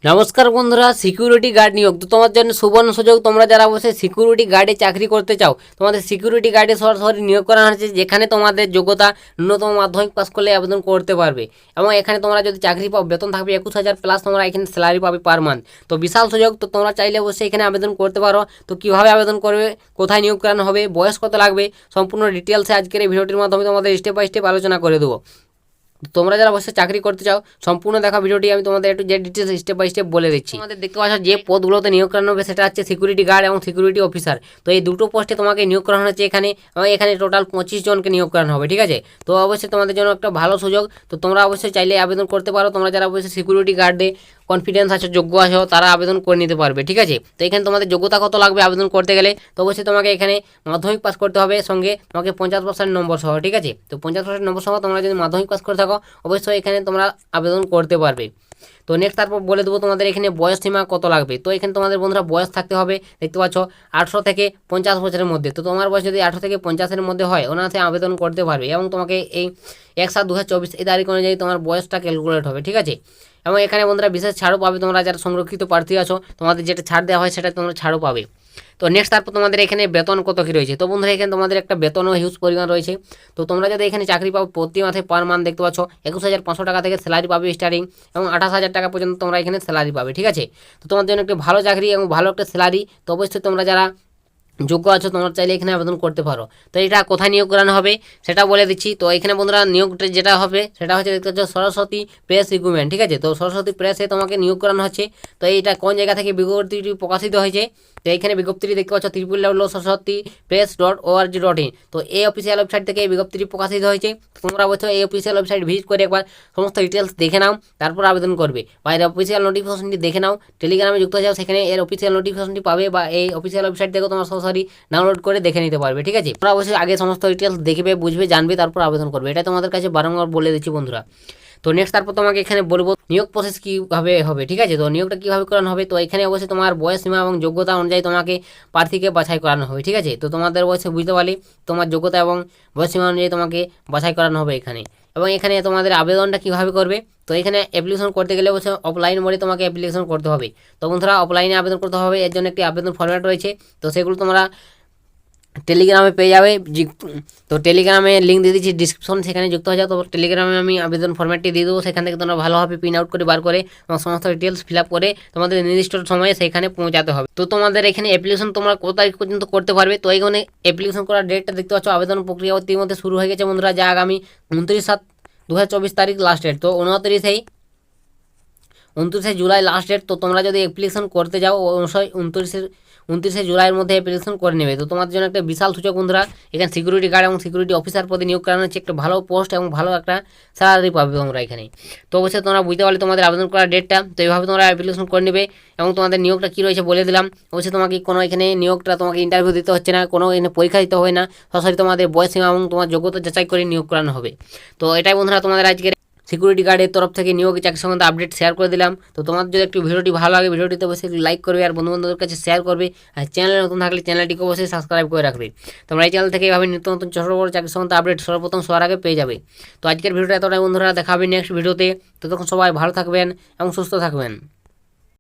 নমস্কার বন্ধুরা, security guard নিয়োগ তো তোমার জন্য সুবর্ণ সুযোগ। তোমরা যারা অবশ্যই সিকিউরিটি গার্ডে চাকরি করতে চাও, তোমাদের সিকিউরিটি গার্ডে সরাসরি নিয়োগ করা হয়েছে, যেখানে তোমাদের যোগ্যতা ন্যূনতম মাধ্যমিক পাস করলে আবেদন করতে পারবে। এবং এখানে তোমরা যদি চাকরি পাও, বেতন থাকবে 21,000 প্লাস, তোমরা এখানে স্যালারি পাবে পার মান্থ। তো বিশাল সুযোগ। তো তোমরা চাইলে অবশ্যই এখানে আবেদন করতে পারো। তো কীভাবে আবেদন করবে, কোথায় নিয়োগ করানো হবে, বয়স কত লাগবে, সম্পূর্ণ ডিটেলসে আজকের এই ভিডিওটির মাধ্যমে তোমাদের স্টেপ বাই স্টেপ আলোচনা করে দেবো। তোমরা যারা অবশ্যই চাকরি করতে চাও, সম্পূর্ণ দেখা ভিডিওটি আমি তোমাদের একটু যে ডিটেলস স্টেপ বাই স্টেপ বলে দিচ্ছি। তোমাদের দেখতে পাচ্ছ যে পদগুলোতে নিয়োগ করানো হবে সেটা হচ্ছে সিকিউরিটি গার্ড এবং সিকিউরিটি অফিসার। তো এই দুটো পোস্টে তোমাকে নিয়োগ করানো হচ্ছে এখানে, এবং এখানে টোটাল 25 জনকে নিয়োগ করানো হবে, ঠিক আছে। তো অবশ্যই তোমাদের জন্য একটা ভালো সুযোগ। তো তোমরা অবশ্যই চাইলে আবেদন করতে পারো। তোমরা যারা অবশ্যই সিকিউরিটি গার্ডে কনফিডেন্স আছো, যোগ্য আছো, তারা আবেদন করে নিতে পারবে, ঠিক আছে। তো এখানে তোমাদের যোগ্যতা কত লাগবে আবেদন করতে গেলে, তো অবশ্যই তোমাকে এখানে মাধ্যমিক পাস করতে হবে, সঙ্গে তোমাকে 50% নম্বর সহ, ঠিক আছে। তো 50% নম্বর সহ তোমরা যদি মাধ্যমিক পাস করে থাকো, অবশ্যই এখানে তোমরা আবেদন করতে পারবে। তো নেক্সট তারপর বলে দেবো তোমাদের এখানে বয়স সীমা কত লাগবে। তো এখানে তোমাদের বন্ধুরা বয়স থাকতে হবে, দেখতে পাচ্ছ 18 থেকে 50 বছরের মধ্যে। তো তোমার বয়স যদি 18 থেকে 50-এর মধ্যে হয়, ওনাতে আবেদন করতে পারবে। এবং তোমাকে এই 1/7/2024 এই তারিখ অনুযায়ী তোমার বয়সটা ক্যালকুলেট হবে, ঠিক আছে। এবং এখানে বন্ধুরা বিশেষ ছাড়ও পাবে, তোমরা যারা সংরক্ষিত প্রার্থী আছো, তোমাদের যেটা ছাড় দেওয়া হয় সেটা তোমরা ছাড়ও পাবে। তো নেক্সট তারপর তোমাদের এখানে বেতন কত কী রয়েছে। তো বন্ধুরা এখানে তোমাদের একটা বেতনও হিউজ পরিমাণ রয়েছে। তো তোমরা যদি এখানে চাকরি পাও, প্রতি মাসে পার মান্থ দেখতে পাচ্ছ 21,500 টাকা থেকে স্যালারি পাবে স্টার্টিং, এবং 28,000 টাকা পর্যন্ত তোমরা এখানে স্যালারি পাবে, ঠিক আছে। তো তোমার জন্য একটা ভালো চাকরি এবং ভালো একটা স্যালারি। তো অবশ্যই তোমরা যারা যোগ্য আছো, তোমরা চাইলে এখানে আবেদন করতে পারো। তো এটা কোথায় নিয়োগ করানো হবে সেটা বলে দিচ্ছি। তো এখানে বন্ধুরা নিয়োগটা যেটা হবে সেটা হচ্ছে দেখতে হচ্ছে সরস্বতী প্রেস রিক্রুটমেন্ট, ঠিক আছে। তো সরস্বতী প্রেসে তোমাকে নিয়োগ করানো হচ্ছে। তো এইটা কোন জায়গা থেকে বিজ্ঞপ্তিটি প্রকাশিত হয়েছে, তো এইখানে বিজ্ঞপ্তিটি দেখতে পাচ্ছ www.saraswati-press.org.in। তো এই অফিসিয়াল ওয়েবসাইট থেকে এই বিজ্ঞপ্তিটি প্রকাশিত হয়েছে। তোমরা অবশ্যই এই অফিসিয়াল ওয়েবসাইট ভিজিট করে একবার সমস্ত ডিটেলস দেখে নাও, তারপর আবেদন করবে। বা এর অফিসিয়াল নোটিফিকেশনটি দেখে নাও, টেলিগ্রামে যুক্ত হয়ে যাও, সেখানে এর অফিসিয়াল নোটিফিকেশনটি পাবে, বা এই অফিসিয়াল ওয়েবসাইট থেকে তোমার সরাসরি ডাউনলোড করে দেখে নিতে পারবে, ঠিক আছে। তোমরা অবশ্যই আগে সমস্ত ডিটেলস দেখবে, বুঝবে, জানবে, তারপর আবেদন করবে। এটা তোমাদের কাছে বারংবার বলে দিচ্ছি বন্ধুরা। তো নেক্সট তারপর তোমাকে এখানে বলবো নিয়োগ প্রসেস কীভাবে হবে, ঠিক আছে। তো নিয়োগটা কীভাবে করানো হবে, তো এখানে অবশ্যই তোমার বয়স সীমা এবং যোগ্যতা অনুযায়ী তোমাকে প্রার্থীকে বাছাই করানো হবে, ঠিক আছে। তো তোমাদের বয়সে বুঝতে পারলে তোমার যোগ্যতা এবং বয়স সীমা অনুযায়ী তোমাকে বাছাই করানো হবে এখানে। এবং এখানে তোমাদের আবেদনটা কীভাবে করবে, তো এখানে অ্যাপ্লিকেশন করতে গেলে অবশ্যই অফলাইন মোডে তোমাকে অ্যাপ্লিকেশন করতে হবে। তো বন্ধুরা অফলাইনে আবেদন করতে হবে, এর জন্য একটি আবেদন ফরম্যাট রয়েছে। তো সেগুলো তোমরা টেলিগ্রামে পেয়ে যাবে। তো টেলিগ্রামে লিঙ্ক দিয়ে দিচ্ছি ডিসক্রিপশন, সেখানে যুক্ত হয়ে যাও। তো টেলিগ্রামে আমি আবেদন ফরম্যাটটি দিয়ে দেবো, সেখান থেকে তোমরা ভালোভাবে প্রিন্ট আউট করে বার করে এবং সমস্ত ডিটেলস ফিল আপ করে তোমাদের নির্দিষ্ট সময়ে সেখানে পৌঁছাতে হবে। তো তোমাদের এখানে অ্যাপ্লিকেশন তোমরা কত তারিখ পর্যন্ত করতে পারবে, তো এইখানে অ্যাপ্লিকেশন করার ডেটটা দেখতে পাচ্ছ। আবেদন প্রক্রিয়া ইতিমধ্যে শুরু হয়ে গেছে বন্ধুরা, যা আগামী 29/7/2024 তারিখ লাস্ট ডেট। তো 29শে জুলাই লাস্ট ডেট। তো তোমরা যদি অ্যাপ্লিকেশন করতে যাও, অবশ্যই 29শে জুলাইয়ের মধ্যে অ্যাপ্লিকেশন করে নেবে। তো তোমাদের জন্য একটা বিশাল সুযোগ বন্ধুরা, এখানে সিকিউরিটি গার্ড এবং সিকিউরিটি অফিসার পদে নিয়োগ করানো হচ্ছে। একটা ভালো পোস্ট এবং ভালো একটা স্যালারি পাবে তোমরা এখানে। তো অবশ্যই তোমরা বুঝতে পারলে তোমাদের আবেদন করার ডেটটা। তো এইভাবে তোমরা অ্যাপ্লিকেশন করে নেবে, এবং তোমাদের নিয়োগটা কী রয়েছে বলে দিলাম। অবশ্যই তোমাকে কোনো এখানে নিয়োগটা তোমাকে ইন্টারভিউ দিতে হচ্ছে না, কোনো এখানে পরীক্ষা দিতে হবে না, সরাসরি তোমাদের বয়স সীমা এবং তোমার যোগ্যতা যাচাই করে নিয়োগ করানো হবে। তো এটাই বন্ধুরা তোমাদের আজকের সিকিউরিটি গার্ডের তরফ থেকে নিয়োগ চাকরি সম্বন্ধে আপডেট শেয়ার করে দিলাম। তো তোমার যদি একটু ভিডিওটি ভালো লাগে, ভিডিওটিতে অবশ্যই লাইক করবে, আর বন্ধুবান্ধবের কাছে শেয়ার করবে। আর চ্যানেলে নতুন থাকলে চ্যানেলটিকে অবশ্যই সাবস্ক্রাইব করে রাখবে। তোমরা এই চ্যানেল থেকে এইভাবে নিত্য নতুন ছোটো বড় চাকরি সম্বন্ধে আপডেট সর্বপ্রথম সবার আগে পেয়ে যাবে। তো আজকের ভিডিওটা এতটাই বন্ধুরা, দেখা হবে নেক্সট ভিডিওতে। ততক্ষণ সবাই ভালো থাকবেন এবং সুস্থ থাকবেন।